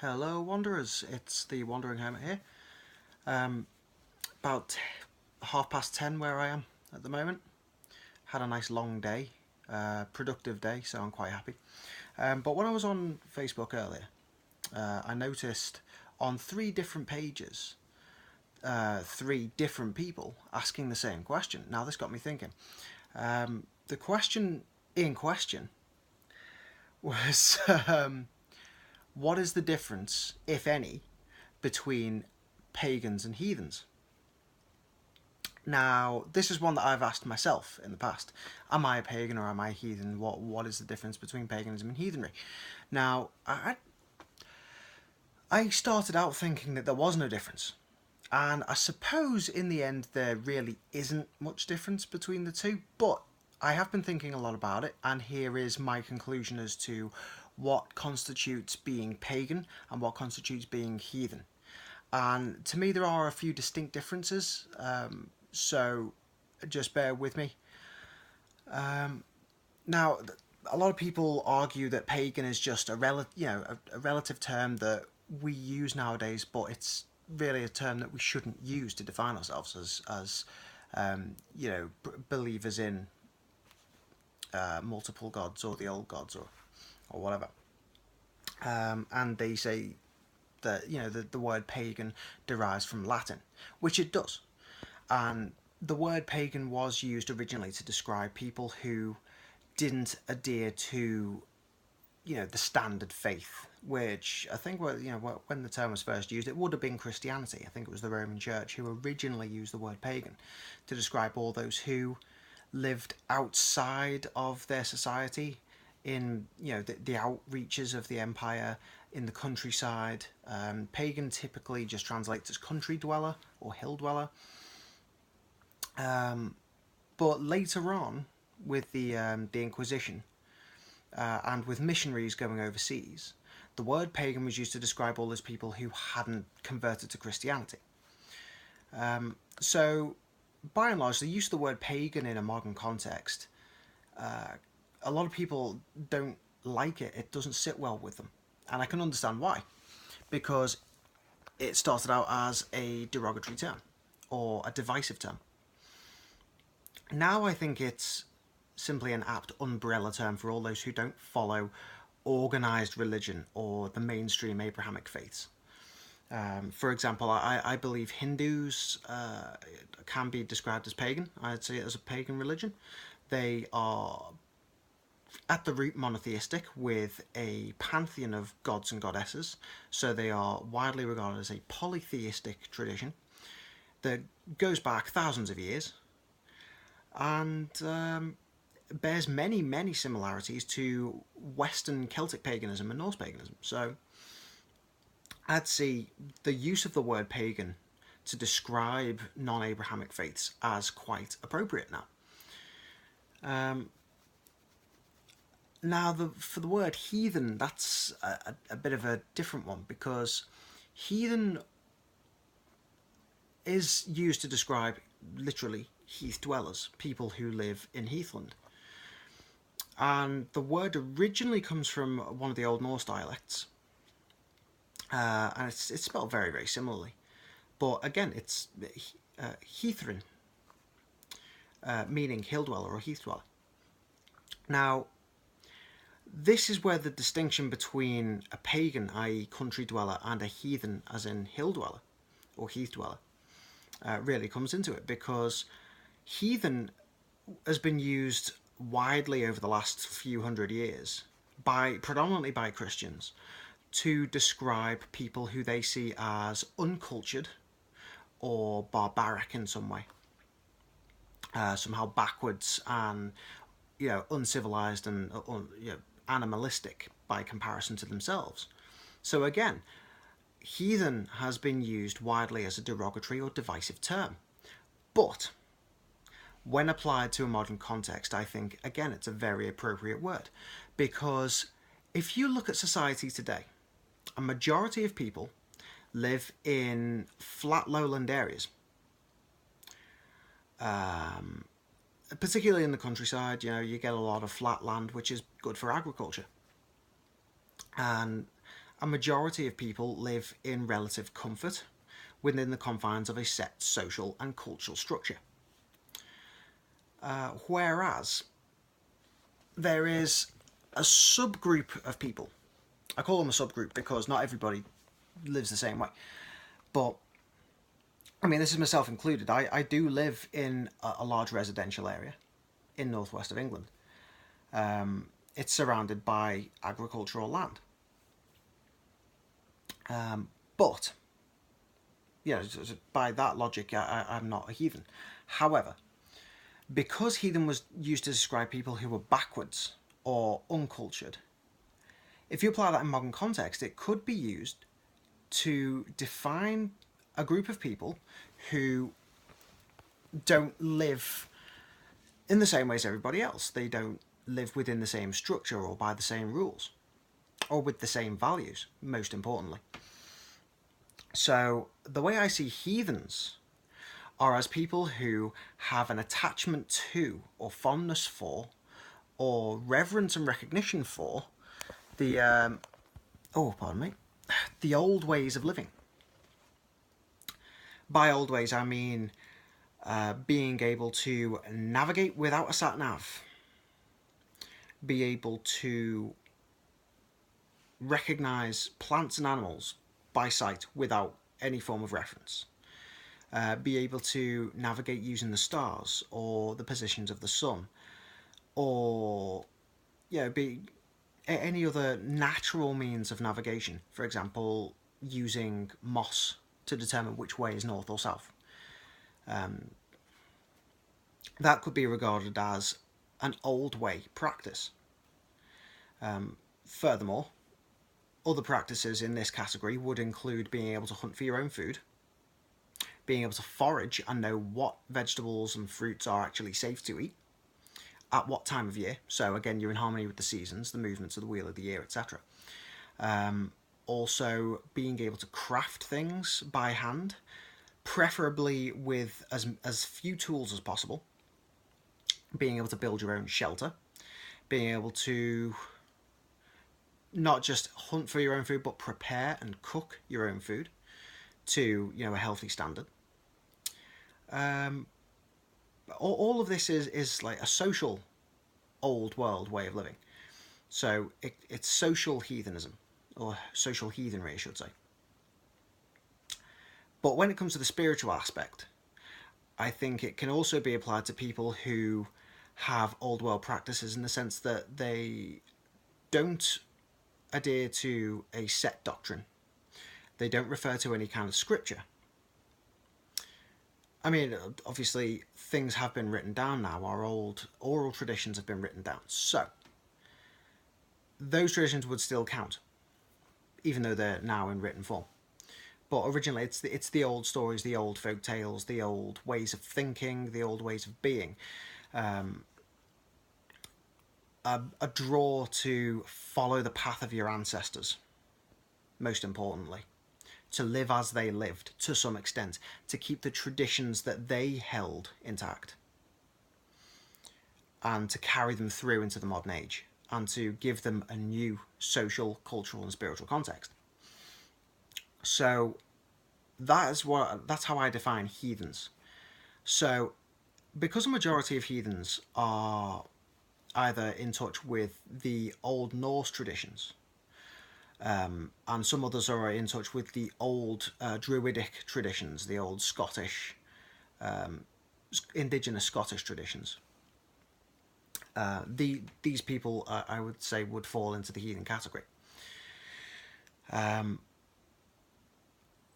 Hello, Wanderers. It's the Wandering Hermit here. About 10:30 where I am at the moment. Had a nice long day, productive day, so I'm quite happy. But when I was on Facebook earlier, I noticed on three different pages, three different people asking the same question. Now, this got me thinking. The question in question was what is the difference, if any, between pagans and heathens? Now, this is one that I've asked myself in the past. Am I a pagan or am I a heathen? What is the difference between paganism and heathenry? Now, I started out thinking that there was no difference. And I suppose in the end there really isn't much difference between the two, but I have been thinking a lot about it, and here is my conclusion as to what constitutes being pagan and what constitutes being heathen. And to me, there are a few distinct differences, so just bear with me. Now, a lot of people argue that pagan is just a relative term that we use nowadays, but it's really a term that we shouldn't use to define ourselves as believers in multiple gods or the old gods or whatever. And they say that the word pagan derives from Latin, which it does. And the word pagan was used originally to describe people who didn't adhere to the standard faith, which I think when the term was first used, it would have been Christianity. I think it was the Roman Church who originally used the word pagan to describe all those who lived outside of their society in the outreaches of the empire, in the countryside. Pagan typically just translates as country dweller or hill dweller. But later on, with the Inquisition and with missionaries going overseas, the word pagan was used to describe all those people who hadn't converted to Christianity. So, by and large, the use of the word pagan in a modern context, a lot of people don't like it. It doesn't sit well with them. And I can understand why. Because it started out as a derogatory term or a divisive term. Now I think it's simply an apt umbrella term for all those who don't follow organised religion or the mainstream Abrahamic faiths. For example, I believe Hindus can be described as pagan. I'd say it as a pagan religion. They are at the root monotheistic with a pantheon of gods and goddesses, so they are widely regarded as a polytheistic tradition that goes back thousands of years and bears many, many similarities to Western Celtic paganism and Norse paganism. So I'd see the use of the word pagan to describe non-Abrahamic faiths as quite appropriate now. Now, for the word heathen, that's a bit of a different one, because heathen is used to describe literally heath dwellers, people who live in heathland. And the word originally comes from one of the Old Norse dialects, and it's spelled very, very similarly. But again, it's Heathrin, meaning hill dweller or heath dweller. Now, this is where the distinction between a pagan, i.e. country dweller, and a heathen, as in hill dweller or heath dweller, really comes into it, because heathen has been used widely over the last few hundred years, predominantly by Christians, to describe people who they see as uncultured or barbaric in some way, somehow backwards and uncivilized and animalistic by comparison to themselves. So again, heathen has been used widely as a derogatory or divisive term, but when applied to a modern context, I think, again, it's a very appropriate word, because if you look at society today, a majority of people live in flat lowland areas, particularly in the countryside. You get a lot of flat land, which is good for agriculture. And a majority of people live in relative comfort within the confines of a set social and cultural structure. Whereas there is a subgroup of people. I call them a subgroup because not everybody lives the same way. But, I mean, this is myself included. I do live in a large residential area in northwest of England. It's surrounded by agricultural land. But, you know, by that logic, I'm not a heathen. However, because heathen was used to describe people who were backwards or uncultured, if you apply that in modern context, it could be used to define a group of people who don't live in the same way as everybody else. They don't live within the same structure or by the same rules or with the same values, most importantly. So the way I see heathens are as people who have an attachment to or fondness for or reverence and recognition for the the old ways of living. By old ways, I mean being able to navigate without a sat nav, be able to recognize plants and animals by sight without any form of reference, be able to navigate using the stars or the positions of the sun, or be any other natural means of navigation. For example, using moss to determine which way is north or south. That could be regarded as an old way practice. Furthermore, other practices in this category would include being able to hunt for your own food, being able to forage and know what vegetables and fruits are actually safe to eat, at what time of year. So again, you're in harmony with the seasons, the movements of the wheel of the year, etc. Also, being able to craft things by hand, preferably with as few tools as possible. Being able to build your own shelter, being able to not just hunt for your own food, but prepare and cook your own food to a healthy standard. All of this is like a social old world way of living. So it's social heathenism, or social heathenry, I should say. But when it comes to the spiritual aspect, I think it can also be applied to people who have old world practices in the sense that they don't adhere to a set doctrine. They don't refer to any kind of scripture. I mean, obviously, things have been written down now. Our old oral traditions have been written down. So, those traditions would still count, even though they're now in written form. But originally, it's the old stories, the old folk tales, the old ways of thinking, the old ways of being. A draw to follow the path of your ancestors, most importantly. To live as they lived, to some extent. To keep the traditions that they held intact. And to carry them through into the modern age. And to give them a new social, cultural and spiritual context. So that's how I define heathens. So because a majority of heathens are either in touch with the Old Norse traditions, and some others are in touch with the old Druidic traditions, the old Scottish, indigenous Scottish traditions. These people, I would say, would fall into the heathen category.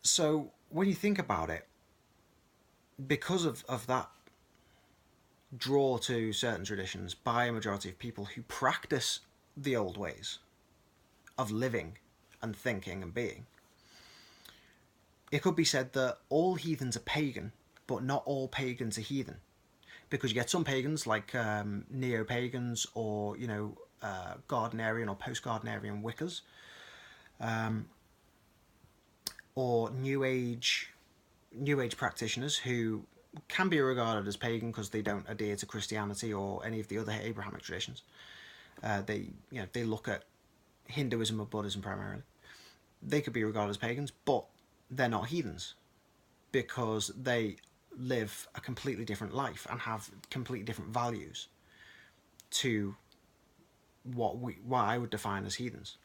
So when you think about it, because of that draw to certain traditions by a majority of people who practice the old ways of living and thinking and being, it could be said that all heathens are pagan, but not all pagans are heathen. Because you get some pagans like neo-pagans or Gardnerian or post-Gardnerian Wiccas, or New Age practitioners who can be regarded as pagan because they don't adhere to Christianity or any of the other Abrahamic traditions. They look at Hinduism or Buddhism primarily. they could be regarded as pagans, but they're not heathens because they live a completely different life and have completely different values to what I would define as heathens.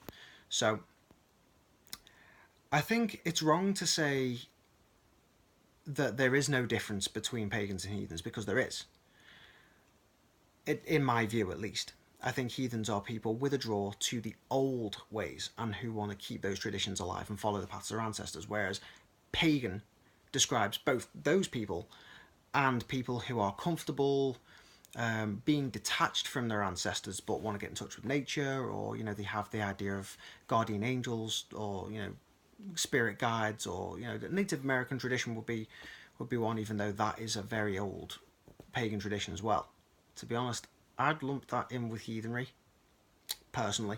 So I think it's wrong to say that there is no difference between pagans and heathens, because there is. In my view, at least. I think heathens are people with a draw to the old ways and who want to keep those traditions alive and follow the paths of their ancestors, whereas pagan describes both those people and people who are comfortable being detached from their ancestors but want to get in touch with nature, or they have the idea of guardian angels, or spirit guides, or the Native American tradition would be one, even though that is a very old pagan tradition as well. To be honest, I'd lump that in with heathenry, personally,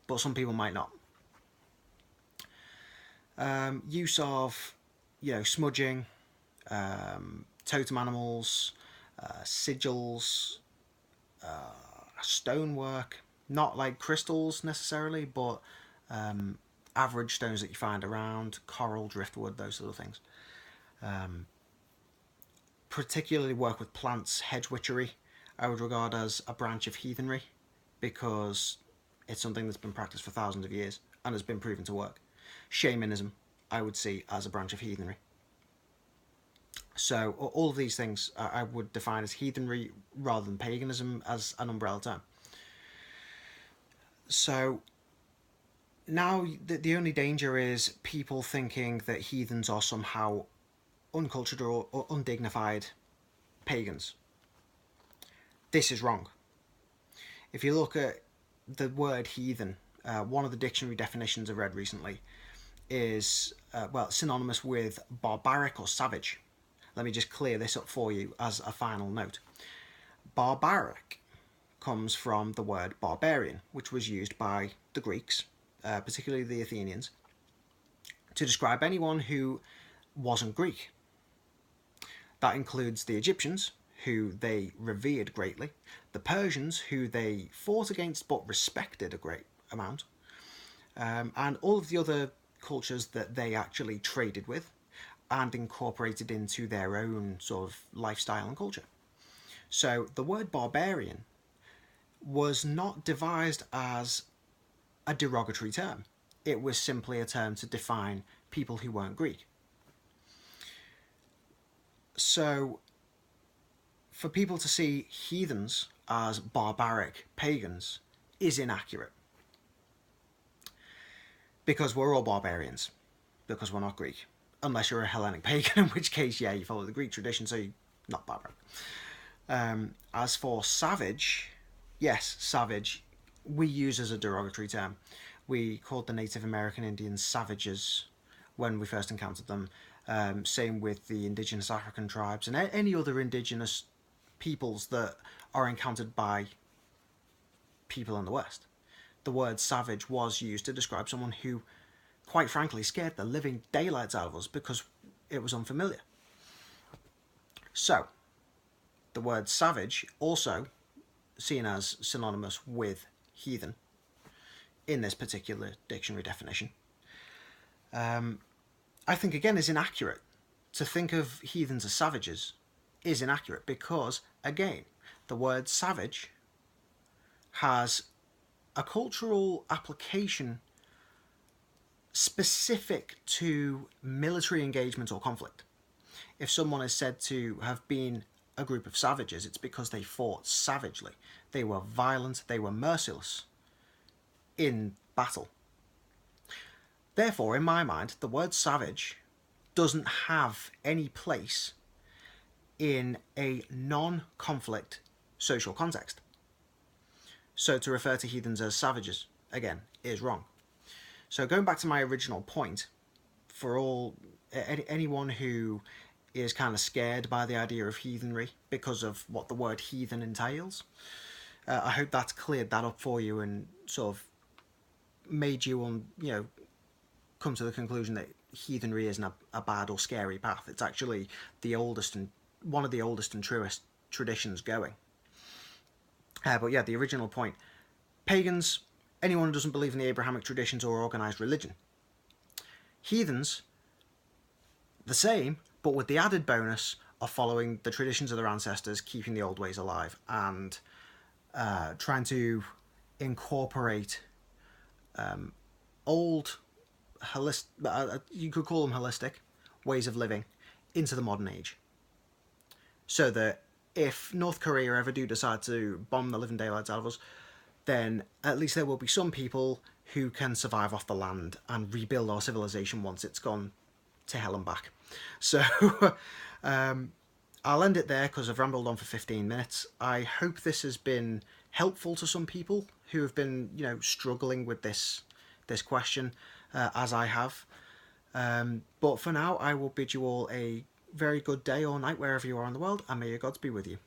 but some people might not. Use of, smudging, totem animals, sigils, stonework, not like crystals necessarily, but average stones that you find around, coral, driftwood, those sort of things. Particularly work with plants, hedge witchery, I would regard as a branch of heathenry, because it's something that's been practiced for thousands of years and has been proven to work. Shamanism, I would see as a branch of heathenry. So all of these things I would define as heathenry rather than paganism as an umbrella term. So now the only danger is people thinking that heathens are somehow uncultured or undignified pagans. This is wrong. If you look at the word heathen, one of the dictionary definitions I read recently is, synonymous with barbaric or savage. Let me just clear this up for you as a final note. Barbaric comes from the word barbarian, which was used by the Greeks, particularly the Athenians, to describe anyone who wasn't Greek. That includes the Egyptians, who they revered greatly, the Persians, who they fought against but respected a great amount, and all of the other cultures that they actually traded with and incorporated into their own sort of lifestyle and culture. So the word barbarian was not devised as a derogatory term. It was simply a term to define people who weren't Greek. So for people to see heathens as barbaric pagans is inaccurate, because we're all barbarians, because we're not Greek, unless you're a Hellenic pagan, in which case, yeah, you follow the Greek tradition, so you're not barbaric. As for savage, yes, savage, we use as a derogatory term. We called the Native American Indians savages when we first encountered them. Same with the indigenous African tribes and any other indigenous peoples that are encountered by people in the West. The word savage was used to describe someone who, quite frankly, scared the living daylights out of us because it was unfamiliar. So, the word savage, also seen as synonymous with heathen in this particular dictionary definition, I think again is inaccurate. To think of heathens as savages is inaccurate, because again, the word savage has a cultural application specific to military engagement or conflict. If someone is said to have been a group of savages, it's because they fought savagely. They were violent, they were merciless in battle. Therefore, in my mind, the word savage doesn't have any place in a non-conflict social context. So to refer to heathens as savages, again, is wrong. So going back to my original point, for anyone who is kind of scared by the idea of heathenry because of what the word heathen entails, I hope that's cleared that up for you and sort of made you come to the conclusion that heathenry isn't a bad or scary path. It's actually one of the oldest and truest traditions going. But yeah, the original point. Pagans, anyone who doesn't believe in the Abrahamic traditions or organised religion. Heathens, the same, but with the added bonus of following the traditions of their ancestors, keeping the old ways alive, and trying to incorporate old, you could call them holistic, ways of living into the modern age. So that if North Korea ever do decide to bomb the living daylights out of us, then at least there will be some people who can survive off the land and rebuild our civilization once it's gone to hell and back. So I'll end it there because I've rambled on for 15 minutes. I hope this has been helpful to some people who have been, struggling with this question, as I have. But for now, I will bid you all a very good day or night wherever you are in the world, and may your gods be with you.